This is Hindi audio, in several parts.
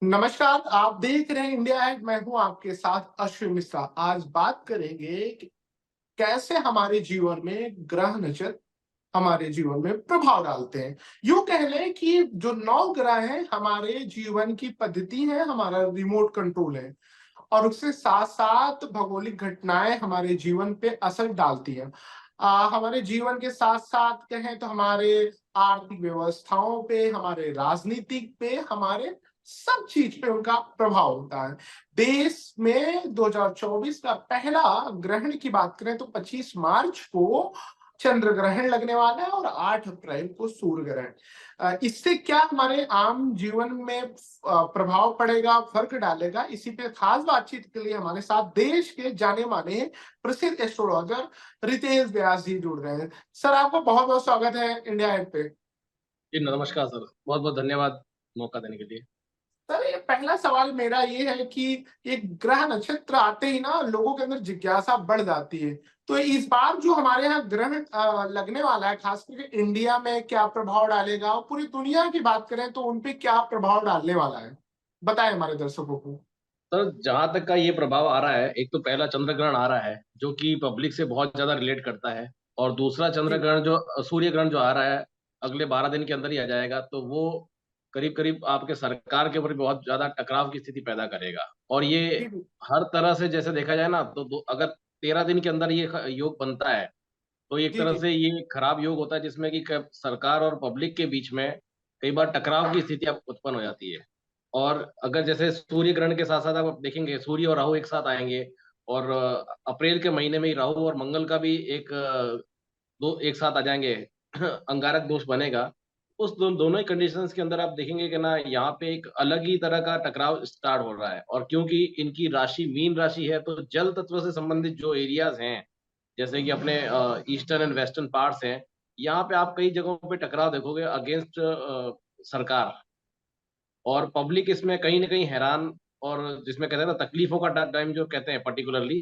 नमस्कार, आप देख रहे हैं इंडिया हैक। मैं हूं आपके साथ अश्विन मिश्रा। आज बात करेंगे कि कैसे हमारे जीवन में ग्रह नक्षत्र हमारे जीवन में प्रभाव डालते हैं। यूं कह लें कि जो 9 ग्रह हैं हमारे जीवन की पद्धति है, हमारा रिमोट कंट्रोल है और उससे साथ-साथ भौगोलिक घटनाएँ हमारे जीवन पे असर डालती हैं। हमारे जीवन के साथ-साथ कहें तो हमारे आर्थिक व्यवस्थाओं पे, हमारे राजनीतिक पे, हमारे सब चीज़ पे उनका प्रभाव होता है। देश में 2024 का पहला ग्रहण की बात करें तो 25 मार्च को चंद्र ग्रहण लगने वाला है और 8 अप्रैल को सूर्य ग्रहण। इससे क्या हमारे आम जीवन में प्रभाव पड़ेगा, फ़र्क डालेगा, इसी पे खास बातचीत के लिए हमारे साथ देश के जाने-माने प्रसिद्ध एस्ट्रोलॉजर रितेश व्यास जी जुड़ रहे हैं। सर, आपका बहुत-बहुत स्वागत है इंडिया हैट पे। जी, नमस्कार सर। बहुत-बहुत धन्यवाद मौका देने के लिए। सर, ये पहला सवाल मेरा ये है कि एक ग्रह नक्षत्र आते ही ना लोगों के अंदर जिज्ञासा बढ़ जाती है। तो इस बार जो हमारे यहाँ ग्रहण लगने वाला है, खास करके इंडिया में क्या प्रभाव डालेगा और पूरी दुनिया की बात करें तो उन पे क्या प्रभाव डालने वाला है? बताएँ हमारे दर्शकों को। सर, जहाँ तक का ये प्रभाव आ रहा है, एक तो पहला चंद्र ग्रहण आ रहा है, जो कि पब्लिक से बहुत ज़्यादा रिलेट करता है और दूसरा चंद्र जी, ग्रहण जो सूर्य ग्रहण जो आ रहा है, अगले 12 दिन के अंदर ही आ जाएगा, तो वो करीब-करीब आपके सरकार के ऊपर भी बहुत ज़्यादा टकराव की स्थिति पैदा करेगा और ये जी, जी। हर तरह से जैसे देखा जाए ना, तो दो अगर 13 दिन के अंदर ये योग बनता है, तो एक जी, तरह जी। से ये खराब योग होता है जिसमें कि क सरकार और पब्लिक के बीच में कई बार टकराव की स्थिति अब उत्पन्न हो जाती है। और अगर जैसे सूर्य ग्रहण के साथ-साथ आप देखेंगे सूर्य और राहु एक साथ आएँगे और अप्रैल के महीने में ही राहु और मंगल का भी एक दो एक साथ आ जाएँगे, अंगारक दोष बनेगा। उस दोनों ही कंडीशंस के अंदर आप देखेंगे कि ना यहाँ पे एक अलग ही तरह का टकराव स्टार्ट हो रहा है और क्योंकि इनकी राशि मीन राशि है तो जल तत्व से संबंधित जो एरियाज़ हैं, जैसे कि अपने ईस्टर्न एंड वेस्टर्न पार्ट्स हैं, यहाँ पे आप कई जगहों पे टकराव देखोगे अगेंस्ट सरकार और पब्लिक इसमें कहीं न कहीं हैरान और जिसमें कहते हैं ना तकलीफ़ों का टाइम जो कहते हैं पर्टिकुलरली,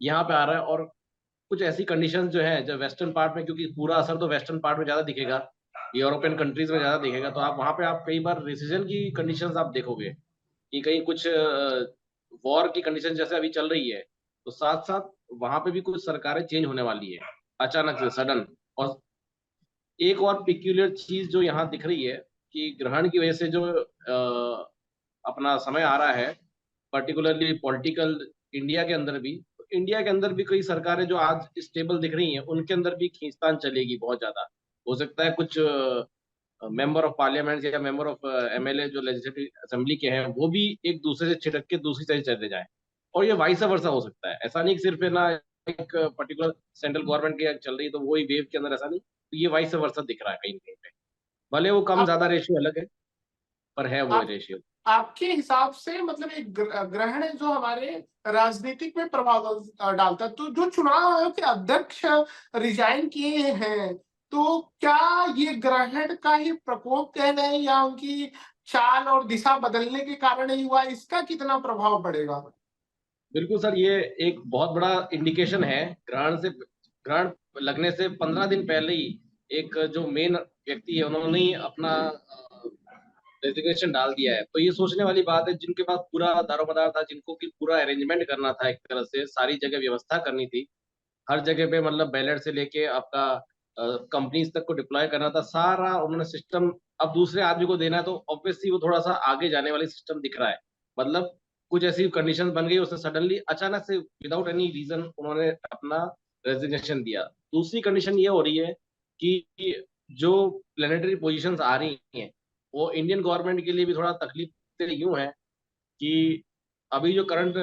यहाँ पे आ रहा है और कुछ ऐसी कंडीशंस जो हैं, जो वेस्टर्न पार्ट में क्योंकि पूरा असर तो वेस्टर्न पार्ट में ज़्यादा दिखेगा, यूरोपियन कंट्रीज़ में ज़्यादा दिखेगा, तो आप वहाँ पे आप कई बार रिसेशन की कंडीशंस आप देखोगे, कि कहीं कुछ वॉर की कंडीशन जैसे अभी चल रही है, तो साथ-साथ वहाँ पे भी कुछ सरकारें चेंज होने वाली है, अचानक से सडन और एक और पेक्यूलियर चीज़ जो यहाँ दिख रही है, कि ग्रहण की वजह से जो अपना समय आ रहा है, पर्टिकुलरली पॉलिटिकल इंडिया के अंदर भी, तो इंडिया के अंदर भी कई सरकारें जो आज स्टेबल दिख रही हैं, उनके अंदर भी खींचतान चलेगी बहुत ज़्यादा। हो सकता है कुछ मेंबर ऑफ पार्लियामेंट या मेंबर ऑफ एमएलए जो लेजिस्लेटिव असेंबली के हैं, वो भी एक दूसरे से छिटक के दूसरी साइड चले जाएँ और ये वाइस वर्सा हो सकता है। ऐसा नहीं कि सिर्फ़ है ना एक पर्टिकुलर सेंट्रल गवर्नमेंट की चल रही है, तो वही वेव के अंदर ऐसा नहीं, तो ये वाइस वर्सा दिख रहा है कहीं न कहीं पे। भले वो आप कम-ज़्यादा रेशियो अलग है, पर है वो आप रेशियो। आपके हिसाब से मतलब एक ग्रहण है जो हमारे राजनीतिक में प्रभाव डालता है। तो जो चुनाव आयोग के अध्यक्ष रिजाइन किए हैं, तो क्या ये ग्रहण का ही प्रकोप कह लें या उनकी चाल और दिशा बदलने के कारण ही हुआ, इसका कितना प्रभाव पड़ेगा? बिल्कुल सर, ये एक बहुत बड़ा इंडिकेशन है, ग्रहण लगने से 15 दिन पहले ही एक जो मेन व्यक्ति है, उन्होंने ही अपना रेज़िग्नेशन डाल दिया है। तो ये सोचने वाली बात है जिनके पास पूरा दारोमदार था, जिनको कि पूरा अरेंजमेंट करना था एक तरह से, सारी जगह व्यवस्था करनी थी। हर जगह पे मतलब बैलेट से लेके आपका कंपनीज़ तक को डिप्लॉय करना था, सारा उन्होंने सिस्टम अब दूसरे आदमी को देना है तो ऑब्वियसली वो थोड़ा-सा आगे जाने वाली सिस्टम दिख रहा है। मतलब कुछ ऐसी कंडीशंस बन गई, उसने सडनली अचानक से विदाउट एनी रीज़न उन्होंने अपना रेज़िग्नेशन दिया। दूसरी कंडीशन ये हो रही है कि जो प्लैनेटरी पोज़ीशंस आ रही हैं, वो इंडियन गवर्नमेंट के लिए भी थोड़ा तकलीफ से यूँ है कि अभी जो करंट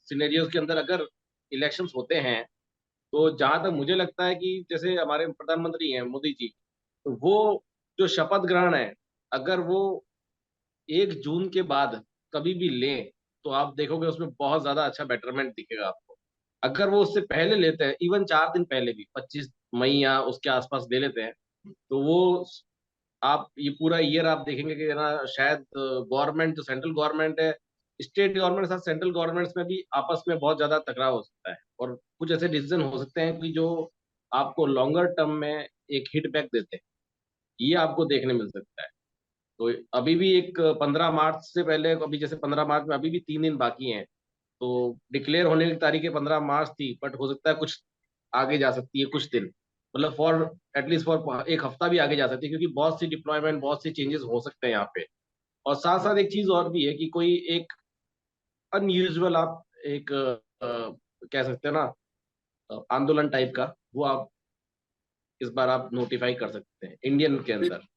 सिनेरियोज़ के अंदर अगर इलेक्शंस होते हैं तो जहाँ तक मुझे लगता है कि जैसे हमारे प्रधानमंत्री हैं मोदी जी, तो वो जो शपथ ग्रहण है, अगर वो 1 जून के बाद कभी भी लें, तो आप देखोगे उसमें बहुत ज़्यादा अच्छा बेटरमेंट दिखेगा आपको। अगर वो उससे पहले लेते हैं, इवन 4 दिन पहले भी 25 मई या उसके आस-पास ले लेते हैं, तो वो स आप ये पूरा ईयर आप देखेंगे कि ना शायद गवर्नमेंट जो सेंट्रल गवर्नमेंट है, स्टेट गवर्नमेंट के साथ सेंट्रल गवर्नमेंट्स में भी आपस में बहुत ज़्यादा टकराव हो सकता है और कुछ ऐसे डिसीज़न हो सकते हैं कि जो आपको लॉन्गर टर्म में एक हिट बैक देते हैं। ये आपको देखने मिल सकता है। तो अभी भी एक 15 मार्च से पहले, अभी जैसे 15 मार्च में अभी भी 3 दिन बाकी हैं, तो डिक्लेयर होने की तारीख 15 मार्च थी, बट हो सकता है कुछ आगे जा सकती है, कुछ दिन, मतलब फॉर एटलीस्ट फॉर एक हफ्ता भी आगे जा सकती है, क्योंकि बहुत सी डिप्लॉयमेंट, बहुत सी चेंजेस हो सकते हैं यहाँ पे। और साथ साथ एक चीज और भी है कि कोई एक अनयूजुअल आप एक कह सकते हैं ना, आंदोलन टाइप का, वो आप इस बार आप नोटिफाई कर सकते हैं इंडियन के अंदर।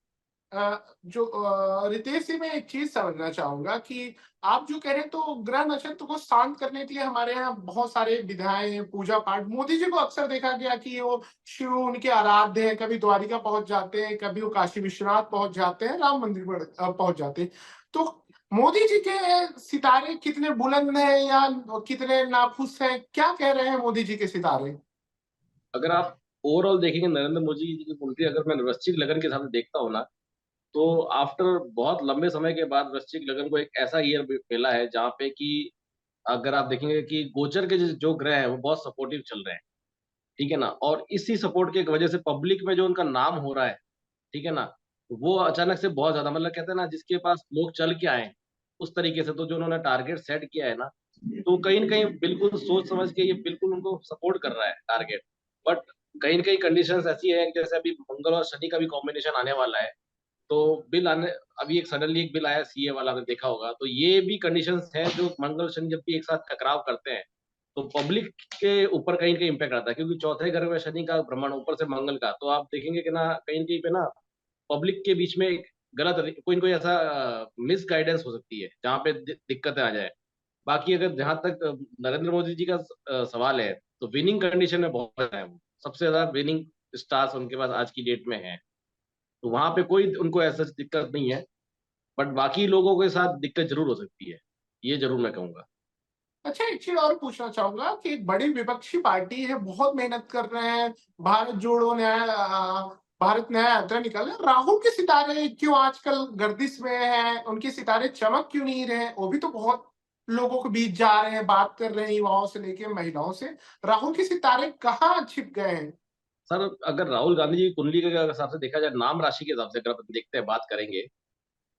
रितेश जी, मैं एक चीज समझना चाहूंगा कि आप जो कह रहे हैं, तो ग्रह नक्षत्र को शांत करने के लिए हमारे यहाँ बहुत सारे विधाएं, पूजा पाठ, मोदी जी को अक्सर देखा गया कि वो शिव उनके आराध्य हैं, कभी द्वारिका पहुंच जाते हैं, कभी वो काशी विश्वनाथ पहुंच जाते हैं, राम मंदिर पहुंच जाते हैं। तो मोदी जी के सितारे कितने बुलंद हैं या कितने नाखुश हैं, क्या कह रहे हैं मोदी जी के सितारे? अगर आप ओवरऑल देखेंगे नरेंद्र मोदी जी की कंट्री, अगर मैं वृश्चिक लगन के हिसाब से देखता हूँ ना, तो आफ्टर बहुत लंबे समय के बाद वृश्चिक लगन को एक ऐसा ईयर मिला है जहाँ पे कि अगर आप देखेंगे कि गोचर के जो ग्रह हैं वो बहुत सपोर्टिव चल रहे हैं, ठीक है ना। और इसी सपोर्ट की वजह से पब्लिक में जो उनका नाम हो रहा है, ठीक है ना, वो अचानक से बहुत ज्यादा, मतलब कहते हैं ना, जिसके पास लोग चल के आए उस तरीके से, तो जो उन्होंने टारगेट सेट किया है ना, तो कहीं न कहीं बिल्कुल सोच समझ के ये बिल्कुल उनको सपोर्ट कर रहा है टारगेट। बट कहीं न कहीं कंडीशंस ऐसी है कि जैसे अभी मंगल और शनि का भी कॉम्बिनेशन आने वाला है, तो बिल आने, अभी एक सडनली एक बिल आया सीए वाला, आपने देखा होगा, तो ये भी कंडीशंस हैं जो मंगल शनि जब भी एक साथ टकराव करते हैं, तो पब्लिक के ऊपर कहीं न कहीं इम्पैक्ट आता है, क्योंकि चौथे घर में शनि का भ्रमण, ऊपर से मंगल का, तो आप देखेंगे कि ना कहीं न कहीं पे ना पब्लिक के बीच में एक गलत कोई न कोई ऐसा मिसगाइडेंस हो सकती है, जहाँ पे दिक्कतें आ जाए। बाकी अगर जहाँ तक नरेंद्र मोदी जी का सवाल है, तो विनिंग कंडीशन में बहुत है वो। सबसे ज़्यादा विनिंग स्टार्स उनके पास आज की डेट में हैं। तो वहाँ पे कोई उनको ऐसा दिक्कत नहीं है, बट बाकी लोगों के साथ दिक्कत ज़रूर हो सकती है। ये ज़रूर मैं कहूँगा। अच्छा, एक चीज और पूछना चाहूंगा कि एक बड़ी विपक्षी पार्टी है, बहुत मेहनत कर रहे हैं, भारत जोड़ो न्याय भारत न्याय यात्रा निकाले, राहुल के सितारे क्यों आजकल गर्दिश में हैं, उनके सितारे चमक क्यों नहीं रहे? वो भी तो बहुत लोगों के बीच जा रहे हैं, बात कर रहे हैं, युवाओं से लेके महिलाओं से। राहुल के सितारे कहाँ छिप गए हैं? सर, अगर राहुल गांधी जी की कुंडली के अगर हिसाब से देखा जाए, नाम राशि के हिसाब से अगर आप देखते हैं, बात करेंगे,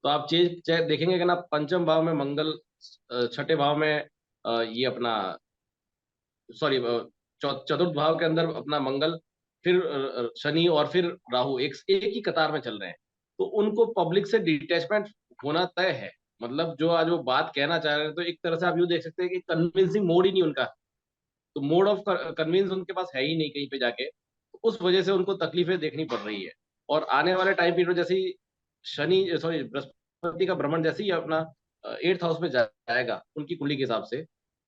तो आप चीज़ चाहे देखेंगे कि ना, पंचम भाव में मंगल, छठे भाव में ये अपना, सॉरी, चतुर्थ भाव के अंदर अपना मंगल, फिर शनि और फिर राहु एक ही कतार में चल रहे हैं। तो उनको पब्लिक से डिटैचमेंट होना तय है। मतलब जो आज वो बात कहना चाह रहे हैं, तो एक तरह से आप यूँ देख सकते हैं कि कन्विंसिंग मोड ही नहीं उनका, तो मोड ऑफ कन्विंस उनके पास है ही नहीं कहीं पे जाके। तो उस वजह से उनको तकलीफें देखनी पड़ रही है। और आने वाले टाइम पीरियड जैसे ही शनि, सॉरी, बृहस्पति का भ्रमण जैसे ही अपना 8th हाउस में जाएगा उनकी कुंडली के हिसाब से,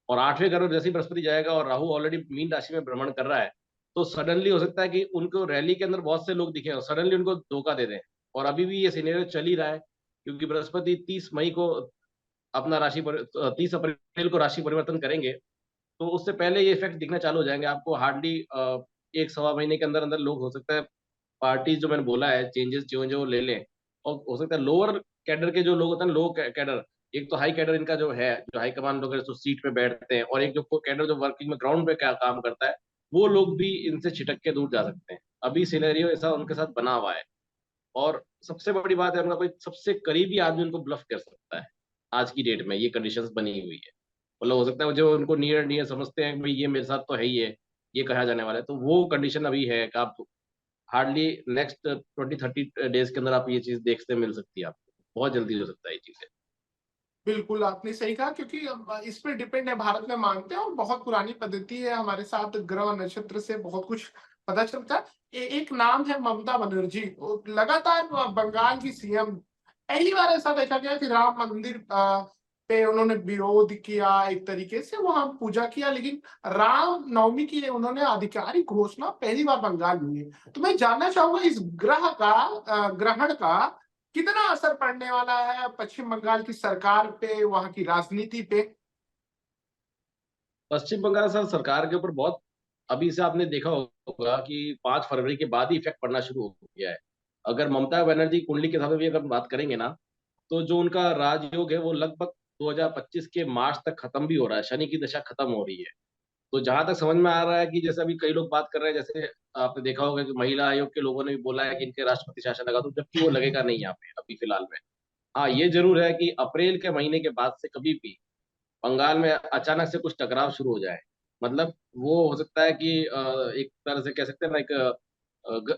और 8वें घर में जैसे ही बृहस्पति जाएगा और राहु ऑलरेडी मीन राशि में भ्रमण कर रहा है, तो सडनली हो सकता है कि उनको रैली के अंदर बहुत से लोग दिखे और सडनली उनको धोखा दे दें। और अभी भी ये सिनेरियो चल ही रहा है, क्योंकि बृहस्पति 30 मई को अपना 30 अप्रैल को राशि परिवर्तन करेंगे, तो उससे पहले ये इफ़ेक्ट दिखना चालू हो जाएँगे आपको। हार्डली 1 सवा महीने के अंदर-अंदर लोग, हो सकता है पार्टीज़ जो मैंने बोला है, चेंजेज़ जो-जो ले लें। और हो सकता है लोअर कैडर के जो लोग होते हैं, लो कैडर, एक तो हाई कैडर इनका जो है, जो हाई कमान लोग हैं, जो सीट पे बैठते हैं, और एक जो कैडर जो वर्किंग में ग्राउंड पे क्या काम करता है, वो लोग भी इनसे छिटक के दूर जा सकते हैं। अभी सिनेरियो ऐसा उनके साथ बना हुआ है। और सबसे बड़ी बात है, उनका कोई सबसे करीबी आदमी उनको ब्लफ कर सकता है। आज की डेट में ये कंडीशंस बनी हुई है। मतलब हो सकता है जो उनको नियर नियर समझते हैं, भई ये मेरे साथ तो है ही है, ये कहा जाने वाला है। तो वो कंडीशन अभी है कि आप हार्डली नेक्स्ट 20-30 डेज़ के अंदर आप ये चीज़ देखने मिल सकती है आपको। बहुत जल्दी हो सकता है ये चीज़ें। बिल्कुल, आपने सही कहा, क्योंकि इस पे डिपेंड है, भारत में मानते हैं और बहुत पुरानी पद्धति है हमारे साथ, ग्रह और नक्षत्र से बहुत कुछ पता चलता है। एक नाम है ममता बनर्जी, वो लगातार बंगाल की सीएम। पहली बार ऐसा देखा गया कि राम मंदिर पे उन्होंने विरोध किया, एक तरीके से वहां पूजा किया, लेकिन राम नवमी की उन्होंने आधिकारिक घोषणा पहली बार बंगाल में हुई है। तो मैं जानना चाहूंगा, इस ग्रहण का कितना असर पड़ने वाला है पश्चिम बंगाल की सरकार पे, वहाँ की राजनीति पे? पश्चिम बंगाल सर सरकार के ऊपर बहुत, अभी से आपने देखा होगा कि 5 फरवरी के बाद ही इफ़ेक्ट पड़ना शुरू हो गया है। अगर ममता बनर्जी कुंडली के हिसाब से भी अगर बात करेंगे ना, तो जो उनका राजयोग है वो लगभग 2025 के मार्च तक खत्म भी हो रहा है, शनि की दशा खत्म हो रही है। तो जहाँ तक समझ में आ रहा है कि जैसे अभी कई लोग बात कर रहे हैं, जैसे आपने देखा होगा कि महिला आयोग के लोगों ने भी बोला है कि इनके राष्ट्रपति शासन लगा दो, जबकि वो लगेगा नहीं यहाँ पे अभी फिलहाल में। हाँ, ये जरूर है कि अप्रैल के महीने के बाद से कभी भी बंगाल में अचानक से कुछ टकराव शुरू हो जाए, मतलब वो हो सकता है कि एक तरह से कह सकते हैं ना, एक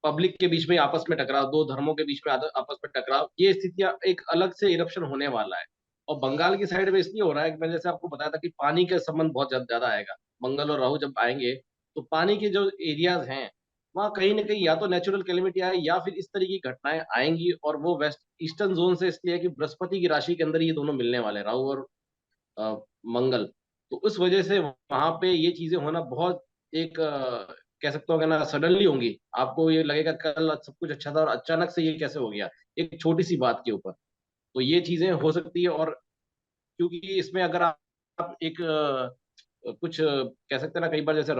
पब्लिक के बीच में आपस में टकराव, दो धर्मों के बीच में आपस में टकराव, ये स्थितियां एक अलग से इरप्शन होने वाला है। और बंगाल की साइड में इसलिए हो रहा है कि मैंने जैसे आपको बताया था कि पानी का संबंध बहुत ज्यादा आएगा। मंगल और राहु जब आएंगे तो पानी के जो एरियाज हैं वहाँ कहीं ना कहीं या तो नेचुरल कैलेमिटी आए या फिर इस तरीके की घटनाएं आएंगी। और वो वेस्ट ईस्टर्न जोन से इसलिए है कि बृहस्पति की राशि के अंदर ये दोनों मिलने वाले हैं, राहु और अ, मंगल। तो उस वजह से वहां पे ये चीजें होना बहुत एक कह सकते हो कि ना सडनली होंगी। आपको ये लगेगा कल सब कुछ अच्छा था और अचानक से ये कैसे हो गया, एक छोटी सी बात के ऊपर। तो ये चीजें हो सकती है। और क्योंकि इसमें अगर आप एक कुछ कह सकते हैं ना, कई बार जैसे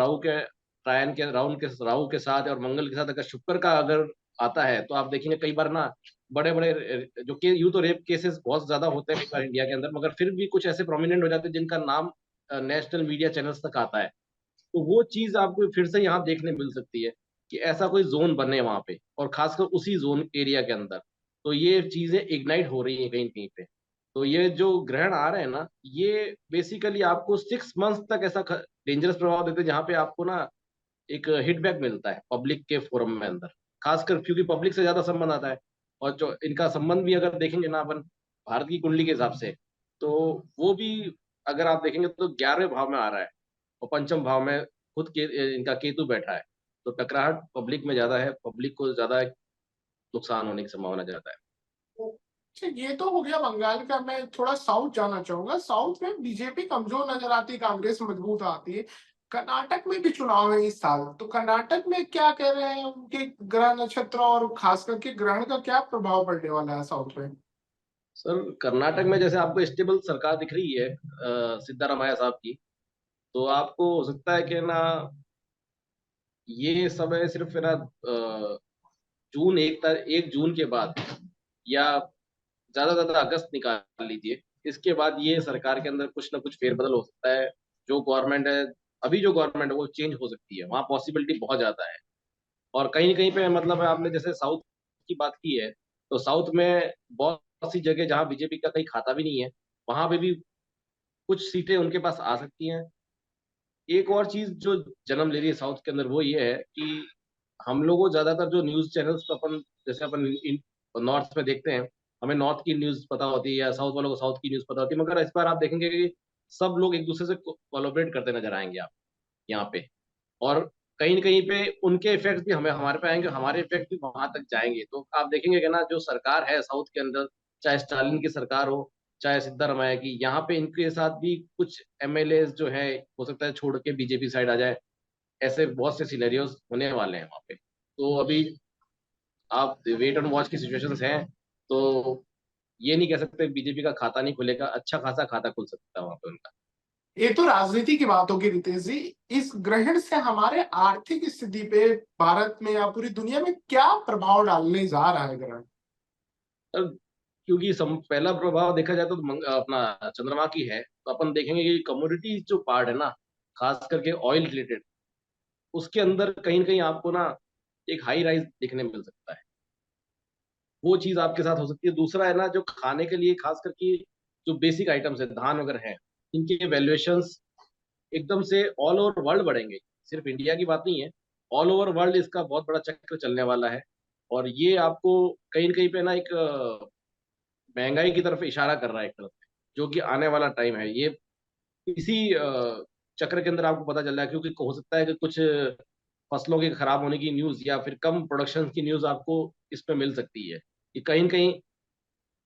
राहु के साथ और मंगल के साथ अगर शुक्र का अगर आता है तो आप देखेंगे कई बार ना बड़े बड़े जो कि यूं तो रेप केसेस बहुत ज्यादा होते हैं कई बार इंडिया के अंदर, मगर फिर भी कुछ ऐसे प्रोमिनेंट हो जाते हैं जिनका नाम नेशनल मीडिया चैनल्स तक आता है। तो वो चीज आपको फिर से यहाँ देखने मिल सकती है कि ऐसा कोई जोन बने वहां पे, और खासकर उसी जोन एरिया के अंदर। तो ये चीजें इग्नाइट हो रही हैं कहीं कहीं पे। तो ये जो ग्रहण आ रहे हैं ना, ये बेसिकली आपको 6 मंथ तक ऐसा डेंजरस प्रभाव देते हैं जहाँ पे आपको ना एक हिटबैक मिलता है पब्लिक के फोरम में अंदर, खासकर क्योंकि पब्लिक से ज्यादा संबंध आता है। और जो इनका संबंध भी अगर देखेंगे ना अपन भारत की कुंडली के हिसाब से, तो वो भी अगर आप देखेंगे तो 11वें भाव में आ रहा है और पंचम भाव में खुद के इनका केतु बैठा है। तो टकराहट पब्लिक में ज्यादा है, पब्लिक को ज्यादा नुकसान होने की संभावना ज्यादा है। अच्छा, ये तो हो गया बंगाल का। मैं थोड़ा साउथ जाना चाहूंगा। साउथ में बीजेपी कमजोर नजर आती है, कांग्रेस मजबूत आती है। कर्नाटक में भी चुनाव है इस साल, तो कर्नाटक में क्या कह रहे हैं उनके ग्रह नक्षत्र और खास करके ग्रहण का क्या प्रभाव पड़ने वाला है साउथ में? सर, कर्नाटक में जैसे आपको स्टेबल सरकार दिख रही है सिद्धारामैया साहब की, तो आपको हो सकता है कि ना ये समय सिर्फ है ना जून 1 जून के बाद, या ज्यादा ज्यादा अगस्त निकाल लीजिए, इसके बाद ये सरकार के अंदर कुछ ना कुछ फेरबदल हो सकता है। जो गवर्नमेंट है, अभी जो गवर्नमेंट है वो चेंज हो सकती है, वहाँ पॉसिबिलिटी बहुत ज्यादा है। और कहीं कहीं पे मतलब आपने जैसे साउथ की बात की है, तो साउथ में बहुत सी जगह जहाँ बीजेपी का कहीं खाता भी नहीं है, वहां पे भी कुछ सीटें उनके पास आ सकती हैं। एक और चीज जो जन्म ले रही है साउथ के अंदर वो ये है कि हम लोगों ज्यादातर जो न्यूज चैनल्स तो अपन जैसे अपन नॉर्थ में देखते हैं, हमें नॉर्थ की न्यूज पता होती है या साउथ वालों को साउथ की न्यूज पता होती है, मगर इस बार आप देखेंगे कि सब लोग एक दूसरे से कोलैबोरेट करते नजर आएंगे आप यहाँ पे। और कहीं न कहीं पे उनके इफेक्ट भी हमें हमारे पे आएंगे, हमारे इफेक्ट भी वहां तक जाएंगे। तो आप देखेंगे कि ना जो सरकार है साउथ के अंदर, चाहे स्टालिन की सरकार हो चाहे सिद्धारमैया की, यहाँ पे इनके साथ भी कुछ एमएलए जो है हो सकता है छोड़ के बीजेपी साइड आ जाए। ऐसे बहुत से सिनेरियोज होने वाले हैं वहाँ पे। तो अभी आप वेट एंड वॉच की सिचुएशंस हैं। तो ये नहीं कह सकते बीजेपी का खाता नहीं खुलेगा, अच्छा खासा खाता खुल सकता है वहाँ पे उनका। ये तो राजनीति की बात होगी रितेश जी। इस ग्रहण से हमारे आर्थिक स्थिति पे भारत में या पूरी दुनिया में क्या प्रभाव डालने जा रहा है ग्रहण? अब क्योंकि पहला प्रभाव देखा जाए तो अपना चंद्रमा की है, तो अपन देखेंगे कि कमोडिटी जो पार्ट है ना, खास करके ऑयल रिलेटेड, उसके अंदर कहीं ना कहीं आपको ना एक हाई राइज देखने मिल सकता है। वो चीज आपके साथ हो सकती है। दूसरा है ना जो खाने के लिए खास करके जो बेसिक आइटम्स है, धान वगैरह है, इनके वैल्यूएशंस एकदम से ऑल ओवर वर्ल्ड बढ़ेंगे। सिर्फ इंडिया की बात नहीं है, ऑल ओवर वर्ल्ड इसका बहुत बड़ा चक्र चलने वाला है। और ये आपको कहीं न कहीं पे ना एक महंगाई की तरफ इशारा कर रहा है एक तरफ से, जो कि आने वाला टाइम है। ये इसी चक्र के अंदर आपको पता चल रहा है, क्योंकि हो सकता है कि कुछ फसलों के खराब होने की न्यूज या फिर कम प्रोडक्शन की न्यूज आपको इसमें मिल सकती है कि कहीं न कहीं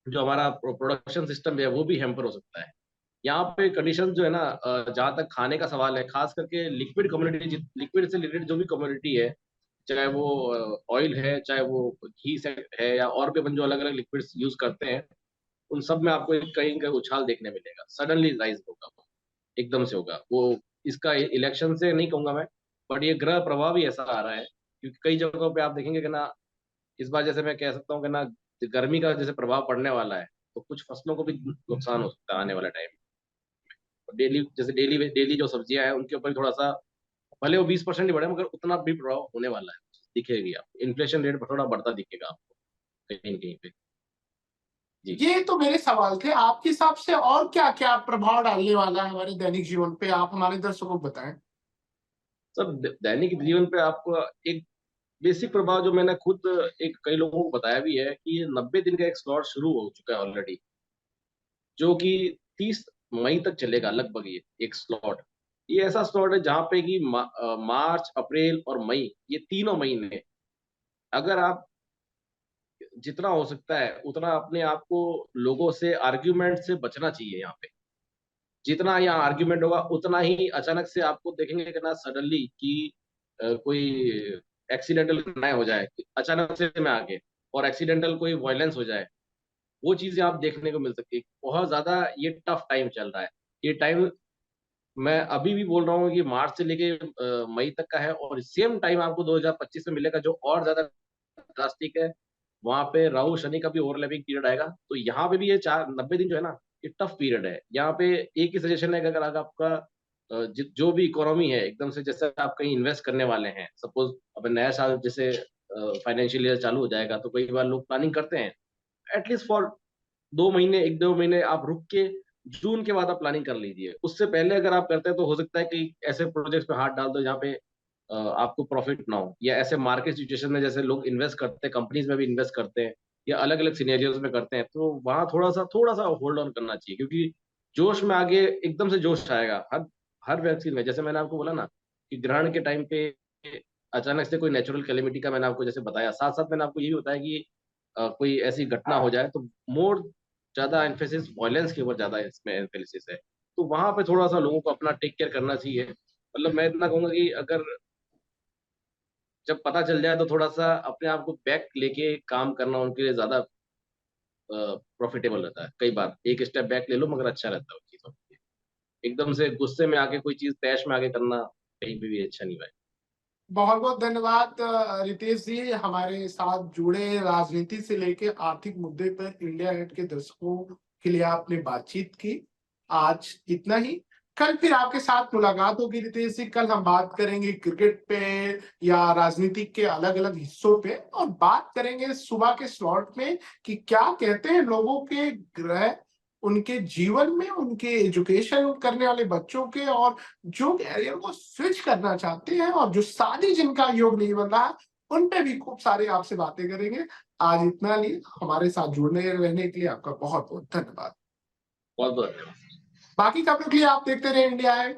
जो हमारा प्रोडक्शन सिस्टम है वो भी हैम्पर हो सकता है। यहाँ पे कंडीशन जो है ना, जहाँ तक खाने का सवाल है, खास करके लिक्विड कम्युनिटी, लिक्विड से रिलेटेड जो भी कम्युनिटी है, चाहे वो ऑयल है, चाहे वो घी से है, या और भी अपन जो अलग अलग लिक्विड्स यूज करते हैं, उन सब में आपको एक कहीं का उछाल देखने मिलेगा। सडनली राइज होगा वो, एकदम से होगा वो। इसका इलेक्शन से नहीं कहूंगा मैं, बट ये ग्रह प्रभाव ही ऐसा आ रहा है। क्योंकि कई जगहों पे आप देखेंगे कि ना इस बार जैसे मैं कह सकता हूँ कि ना गर्मी का जैसे प्रभाव पड़ने वाला है, तो कुछ फसलों को भी नुकसान हो सकता है आने वाले टाइम में। डेली जैसे डेली डेली जो सब्जियां हैं उनके ऊपर थोड़ा सा, भले वो 20% ही बढ़े, मगर उतना भी प्रभाव होने वाला है, दिखेगी आपको। इन्फ्लेशन रेट थोड़ा बढ़ता दिखेगा आपको कहीं कहीं पे। जी। ये तो मेरे सवाल थे। आपके हिसाब से और क्या-क्या प्रभाव डालने वाला है हमारे दैनिक जीवन पे? आप हमारे दर्शकों को बताएँ। सर दैनिक जीवन पे आपको एक बेसिक प्रभाव जो मैंने खुद एक कई लोगों को बताया भी है कि ये 90 दिन का एक स्लॉट शुरू हो चुका है ऑलरेडी, जो कि 30 मई तक चलेगा लगभग ये एक स्लॉट। ये ऐसा स्लॉट है जहाँ पे कि मार्च, अप्रैल और मई ये तीनों महीने अगर आप जितना हो सकता है उतना अपने आप को लोगों से आर्ग्यूमेंट से बचना चाहिए यहाँ पे। जितना यहाँ आर्ग्यूमेंट होगा उतना ही अचानक से आपको देखेंगे कि ना सडनली कि कोई एक्सीडेंटल ना हो जाए, अचानक से में आके और एक्सीडेंटल कोई वायलेंस हो जाए, वो चीज़ें आप देखने को मिल सकती है। बहुत ज़्यादा ये टफ टाइम चल रहा है। ये टाइम मैं अभी भी बोल रहा हूँ कि मार्च से लेके मई तक का है और सेम टाइम आपको 2025 में मिलेगा जो और ज़्यादा ड्रास्टिक है। वहाँ पे राहु, शनि का भी ओवरलैपिंग पीरियड आएगा। तो यहाँ पे भी ये 4 90 दिन जो है ना, ये टफ पीरियड है। यहाँ पे एक ही सजेशन है कि अगर आपका जो भी इकोनॉमी है एकदम से जैसे आप कहीं इन्वेस्ट करने वाले हैं, सपोज़ अब नया साल जैसे फाइनेंशियल ईयर चालू हो जाएगा तो कई बार लोग प्लानिंग करते हैं। एट लीस्ट फॉर 2 महीने 1-2 महीने आप रुक के जून के बाद आप प्लानिंग कर लीजिए। उससे पहले अगर आप करते हैं तो हो सकता है कि ऐसे प्रोजेक्ट्स में हाथ डाल दो जहाँ पे आपको प्रॉफ़िट ना हो या ऐसे मार्केट सिचुएशन में जैसे लोग इन्वेस्ट करते हैं, कंपनीज़ में भी इन्वेस्ट करते हैं या अलग-अलग सिनेरियोज़ में करते हैं, तो वहाँ थोड़ा-सा होल्ड ऑन करना चाहिए क्योंकि जोश में आगे एकदम से जोश आएगा। हर हर व्यक्ति में जैसे मैंने आपको बोला ना कि ग्रहण के टाइम पे अचानक से कोई नेचुरल कैलेमिटी का मैंने आपको जैसे बताया, साथ-साथ मैंने आपको ये भी बताया कि कोई ऐसी घटना हो जाए तो मोर ज़्यादा एम्फेसिस वॉयलेंस के ऊपर ज़्यादा इसमें एम्फेसिस है। तो वहाँ पे थोड़ा-सा लोगों को अपना टेक केयर करना चाहिए। मतलब मैं इतना कहूँगा कि अगर जब पता चल जाए तो थोड़ा-सा अपने आप को बैक लेके काम करना उनके लिए ज़्यादा प्रॉफिटेबल रहता है। कई बार एक स्टेप बैक ले लो मगर अच्छा रहता है उन चीज़ों के लिए। एकदम से गुस्से में आके कोई चीज़ तैश में आके करना कहीं पे भी अच्छा नहीं भाई। बहुत-बहुत धन्यवाद रितेश जी, हमारे साथ जुड़े राजनीति से लेके आर्थिक मुद्दे पर इंडिया गेट के दर्शकों के लिए आपने बातचीत की। आज इतना ही। कल फिर आपके साथ मुलाकात होगी रितेश जी। कल हम बात करेंगे क्रिकेट पे या राजनीति के अलग-अलग हिस्सों पे और बात करेंगे सुबह के स्लॉट में कि क्या कहते हैं लोगों के ग्रह उनके जीवन में, उनके एजुकेशन करने वाले बच्चों के और जो कैरियर को स्विच करना चाहते हैं और जो शादी जिनका योग नहीं बन रहा है, उन पे भी खूब सारे आपसे बातें करेंगे। आज इतना ही, हमारे साथ जुड़ने रहने के लिए आपका बहुत-बहुत धन्यवाद। बहुत-बहुत धन्यवाद। बाकी खबरों के लिए आप देखते रहिए इंडिया है।